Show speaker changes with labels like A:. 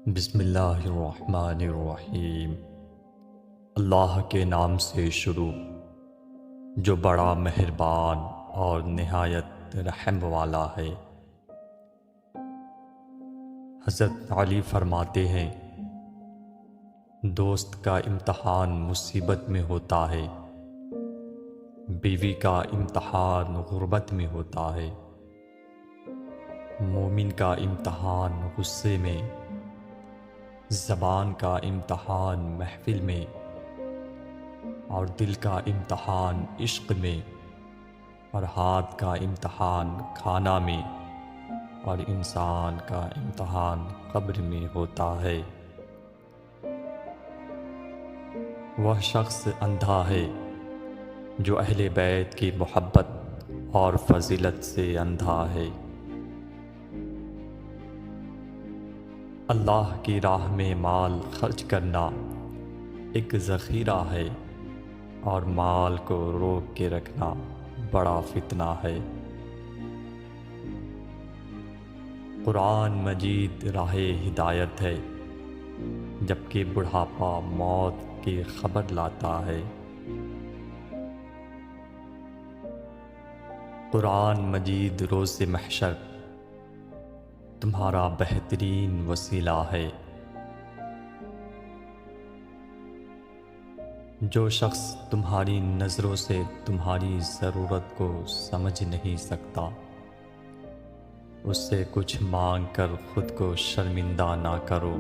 A: بسم اللہ الرحمن الرحیم۔ اللہ کے نام سے شروع جو بڑا مہربان اور نہایت رحم والا ہے۔ حضرت علی فرماتے ہیں، دوست کا امتحان مصیبت میں ہوتا ہے، بیوی کا امتحان غربت میں ہوتا ہے، مومن کا امتحان غصے میں، زبان کا امتحان محفل میں، اور دل کا امتحان عشق میں، اور ہاتھ کا امتحان کھانا میں، اور انسان کا امتحان قبر میں ہوتا ہے۔ وہ شخص اندھا ہے جو اہل بیت کی محبت اور فضیلت سے اندھا ہے۔ اللہ کی راہ میں مال خرچ کرنا ایک ذخیرہ ہے، اور مال کو روک کے رکھنا بڑا فتنہ ہے۔ قرآن مجید راہ ہدایت ہے، جبکہ بڑھاپا موت کی خبر لاتا ہے۔ قرآن مجید روز محشر تمہارا بہترین وسیلہ ہے۔ جو شخص تمہاری نظروں سے تمہاری ضرورت کو سمجھ نہیں سکتا، اس سے کچھ مانگ کر خود کو شرمندہ نہ کرو۔